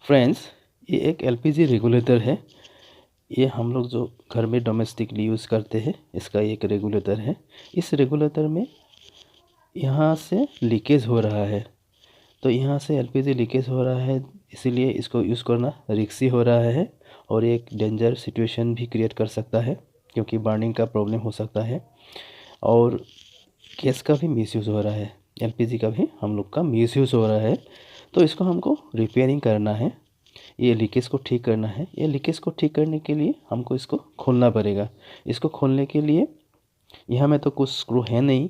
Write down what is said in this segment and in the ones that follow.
Friends, ये एक LPG regulator है। ये हम लोग जो घर में डोमेस्टिकली यूज़ करते हैं, इसका एक रेगुलेटर है। इस रेगुलेटर में यहाँ से लीकेज हो रहा है, तो यहाँ से एलपीजी लीकेज हो रहा है, इसीलिए इसको यूज़ करना रिस्की हो रहा है और एक डेंजर सिचुएशन भी क्रिएट कर सकता है, क्योंकि बर्निंग का प्रॉब्लम हो सकता है और गैस का भी मिसयूज़ हो रहा है, एलपीजी का भी हम लोग का मिसयूज़ हो रहा है। तो इसको हमको रिपेयरिंग करना है, ये लीकेज को ठीक करना है। ये लीकेज को ठीक करने के लिए हमको इसको खोलना पड़ेगा। इसको खोलने के लिए यहाँ में तो कुछ स्क्रू है नहीं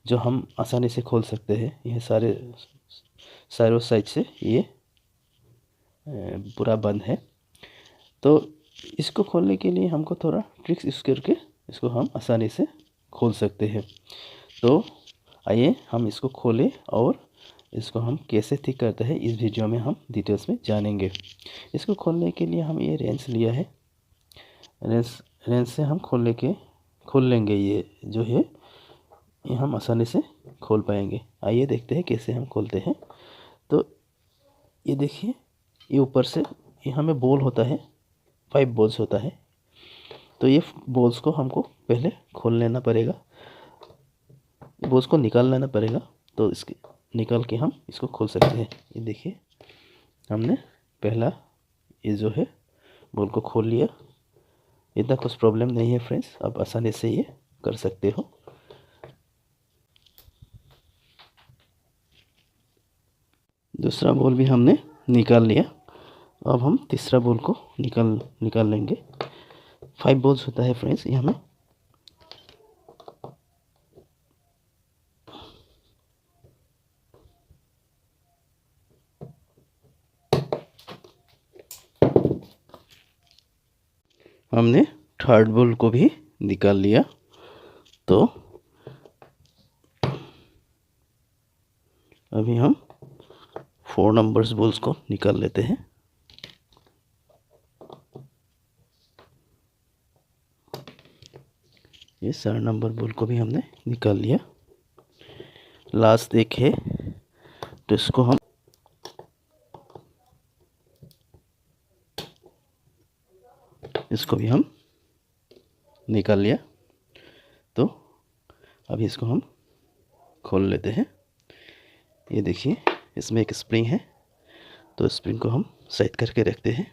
जो हम आसानी से खोल सकते हैं। यह सारों साइड से ये पूरा बंद है। तो इसको खोलने के लिए हमको थोड़ा ट्रिक्स यूज़ करके इसको हम आसानी से खोल सकते हैं। तो आइए हम इसको खोलें और इसको हम कैसे ठीक करते हैं इस वीडियो में हम डिटेल्स में जानेंगे। इसको खोलने के लिए हम ये रेंच लिया है। रेंच से हम खोल लेंगे। ये जो है ये हम आसानी से खोल पाएंगे। आइए देखते हैं कैसे हम खोलते हैं। तो ये देखिए, ये ऊपर से यहाँ में बोल होता है, 5 बोल्स होता है। तो ये बोल्स को हमको पहले खोल लेना पड़ेगा, बोल्स को निकाल लेना पड़ेगा। तो इसके निकाल के हम इसको खोल सकते हैं। ये देखिए, हमने पहला ये जो है बोल को खोल लिया। इतना कुछ प्रॉब्लम नहीं है फ्रेंड्स, आप आसानी से ये कर सकते हो। दूसरा बोल भी हमने निकाल लिया। अब हम तीसरा बोल को निकाल लेंगे। 5 बोल्स होता है फ्रेंड्स यहाँ में। हमने थर्ड बोल को भी निकाल लिया। तो अभी हम 4 नंबर्स बोल्स को निकाल लेते हैं। ये 4 नंबर बोल को भी हमने निकाल लिया। लास्ट एक है, तो इसको हम भी हम निकाल लिया। तो अभी इसको हम खोल लेते हैं। ये देखिए, इसमें एक स्प्रिंग है, तो स्प्रिंग को हम साइड करके रखते हैं।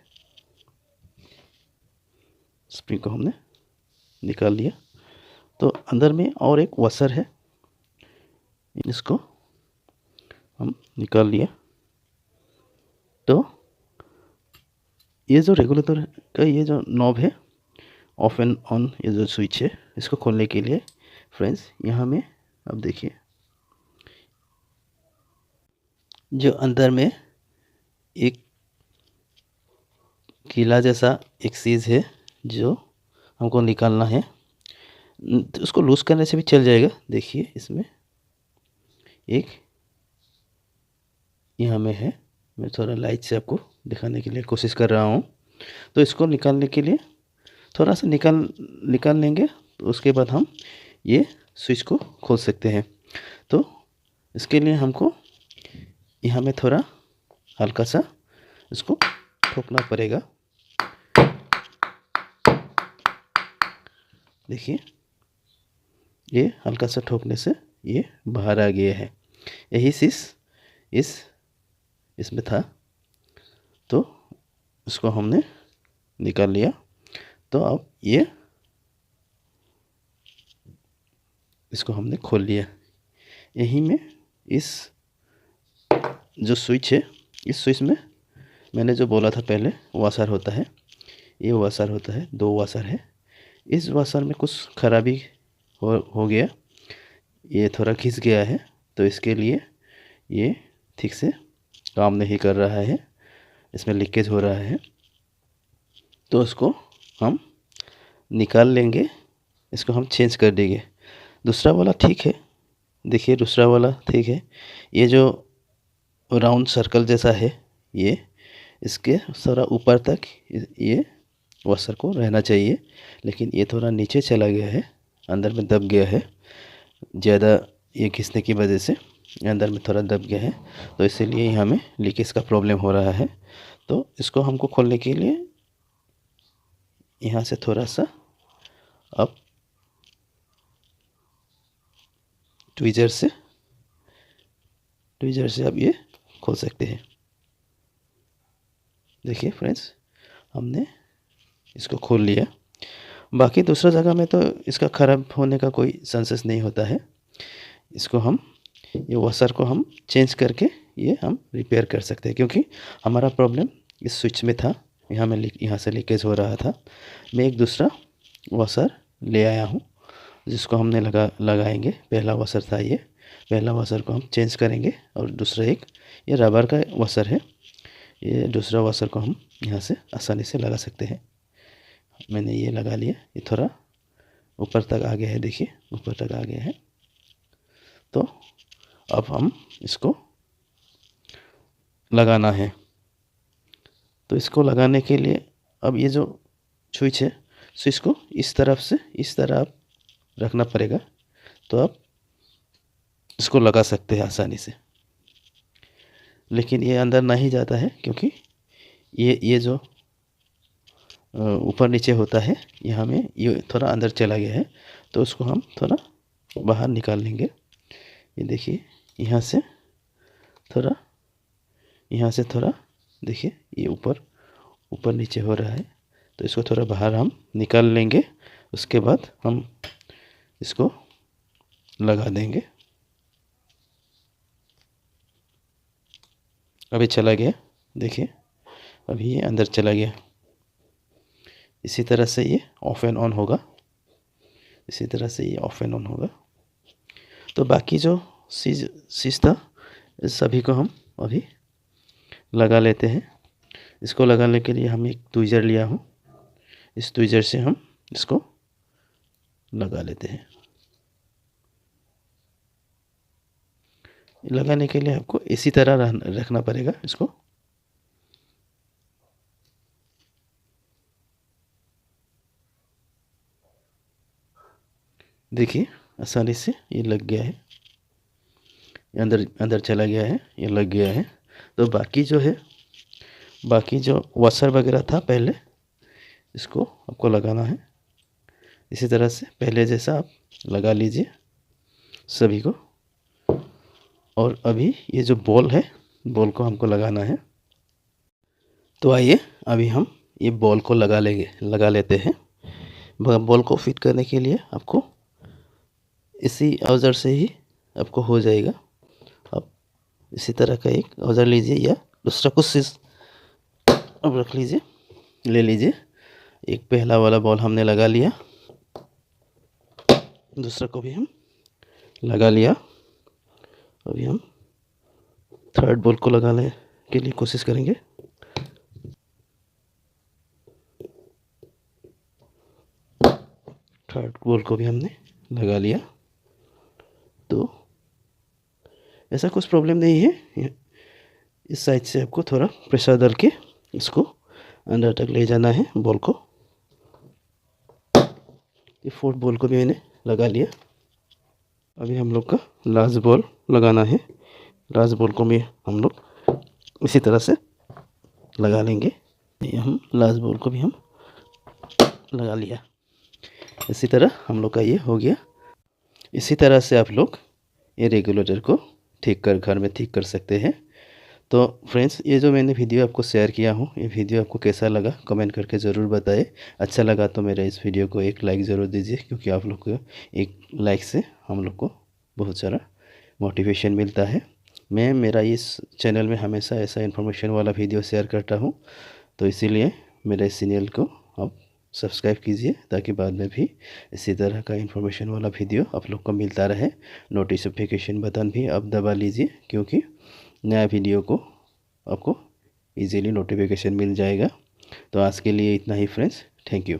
स्प्रिंग को हमने निकाल लिया। तो अंदर में और एक वॉशर है, इसको हम निकाल लिया। तो ये जो रेगुलेटर का ये जो नॉब है, ऑफ एंड ऑन, ये जो स्विच है, इसको खोलने के लिए फ्रेंड्स यहाँ में अब देखिए, जो अंदर में एक कीला जैसा एक चीज़ है जो हमको निकालना है। तो उसको लूज़ करने से भी चल जाएगा। देखिए, इसमें एक यहाँ में है। मैं थोड़ा लाइट से आपको दिखाने के लिए कोशिश कर रहा हूँ। तो इसको निकालने के लिए थोड़ा सा निकाल लेंगे, तो उसके बाद हम ये स्विच को खोल सकते हैं। तो इसके लिए हमको यहाँ में थोड़ा हल्का सा इसको ठोकना पड़ेगा। देखिए, ये हल्का सा ठोकने से ये बाहर आ गया है। यही चीज़ इसमें था, तो इसको हमने निकाल लिया। तो अब इसको हमने खोल लिया। यही में इस जो स्विच है, इस स्विच में मैंने जो बोला था पहले वाशर होता है, ये वाशर होता है, 2 वाशर है। इस वाशर में कुछ खराबी हो गया, ये थोड़ा खिंच गया है, तो इसके लिए ये ठीक से काम नहीं कर रहा है, इसमें लीकेज हो रहा है। तो इसको हम निकाल लेंगे, इसको हम चेंज कर देंगे। दूसरा वाला ठीक है, देखिए दूसरा वाला ठीक है। ये जो राउंड सर्कल जैसा है, ये इसके सारा ऊपर तक ये वॉशर को रहना चाहिए, लेकिन ये थोड़ा नीचे चला गया है, अंदर में दब गया है। ज़्यादा ये खींचने की वजह से अंदर में थोड़ा दब गया है, तो इसीलिए यहाँ में लीकेज का प्रॉब्लम हो रहा है। तो इसको हमको खोलने के लिए यहाँ से थोड़ा सा अब ट्विज़र से आप ये खोल सकते हैं। देखिए फ्रेंड्स, हमने इसको खोल लिया। बाकी दूसरा जगह में तो इसका ख़राब होने का कोई चांसेस नहीं होता है। इसको हम ये वॉशर को हम चेंज करके ये हम रिपेयर कर सकते हैं, क्योंकि हमारा प्रॉब्लम इस स्विच में था, यहाँ से लीकेज हो रहा था। मैं एक दूसरा वॉशर ले आया हूँ जिसको हमने लगाएंगे। पहला वॉशर था ये, पहला वॉशर को हम चेंज करेंगे और दूसरा एक ये रबर का वॉशर है, ये दूसरा वॉशर को हम यहाँ से आसानी से लगा सकते हैं। मैंने ये लगा लिया, ये थोड़ा ऊपर तक आ गया है, देखिए ऊपर तक आ गया है। तो अब हम इसको लगाना है। तो इसको लगाने के लिए अब ये जो स्विच है, स्विच को इस तरफ से इस तरह आप रखना पड़ेगा, तो आप इसको लगा सकते हैं आसानी से। लेकिन ये अंदर नहीं जाता है, क्योंकि ये जो ऊपर नीचे होता है, यहाँ में ये थोड़ा अंदर चला गया है, तो उसको हम थोड़ा बाहर निकाल लेंगे। ये देखिए यहाँ से थोड़ा देखिए ये ऊपर नीचे हो रहा है, तो इसको थोड़ा बाहर हम निकाल लेंगे। उसके बाद हम इसको लगा देंगे। अभी चला गया, देखिए अभी ये अंदर चला गया। इसी तरह से ये ऑफ एंड ऑन होगा, इसी तरह से ये ऑफ एंड ऑन होगा। तो बाकी जो चीज़ था इस सभी को हम अभी लगा लेते हैं। इसको लगाने के लिए हम एक ट्विज़र लिया हूँ, इस ट्विज़र से हम इसको लगा लेते हैं। लगाने के लिए आपको इसी तरह रखना पड़ेगा इसको। देखिए आसानी से ये लग गया है, अंदर चला गया है, ये लग गया है। तो बाकी जो वॉशर वगैरह था पहले, इसको आपको लगाना है इसी तरह से पहले जैसा आप लगा लीजिए सभी को। और अभी ये जो बॉल है, बॉल को हमको लगाना है। तो आइए अभी हम ये बॉल को लगा लेते हैं। बॉल को फिट करने के लिए आपको इसी औजार से ही आपको हो जाएगा। आप इसी तरह का एक औजार लीजिए या दूसरा कुछ चीज़ अब रख लीजिए, ले लीजिए। एक पहला वाला बॉल हमने लगा लिया, दूसरा को भी हम लगा लिया। अभी हम थर्ड बॉल को लगाने के लिए कोशिश करेंगे। थर्ड बॉल को भी हमने लगा लिया। तो ऐसा कुछ प्रॉब्लम नहीं है, इस साइड से आपको थोड़ा प्रेशर डाल के इसको अंदर तक ले जाना है बॉल को। ये फोर्थ बॉल को भी मैंने लगा लिया। अभी हम लोग का लास्ट बॉल लगाना है। लास्ट बॉल को भी हम लोग इसी तरह से लगा लेंगे। ये हम लास्ट बॉल को भी हम लगा लिया। इसी तरह हम लोग का ये हो गया। इसी तरह से आप लोग ये रेगुलेटर को घर में ठीक कर सकते हैं। तो फ्रेंड्स, ये जो मैंने वीडियो आपको शेयर किया हूँ, ये वीडियो आपको कैसा लगा कमेंट करके ज़रूर बताएं। अच्छा लगा तो मेरे इस वीडियो को एक लाइक ज़रूर दीजिए, क्योंकि आप लोग को एक लाइक से हम लोग को बहुत सारा मोटिवेशन मिलता है। मैं मेरा इस चैनल में हमेशा ऐसा इन्फॉर्मेशन वाला वीडियो शेयर करता हूँ, तो इसीलिए मेरे इस चैनल को आप सब्सक्राइब कीजिए, ताकि बाद में भी इसी तरह का इन्फॉर्मेशन वाला वीडियो आप लोग को मिलता रहे। नोटिफिकेशन बटन भी आप दबा लीजिए, क्योंकि नया वीडियो को आपको इजीली नोटिफिकेशन मिल जाएगा। तो आज के लिए इतना ही फ्रेंड्स, थैंक यू।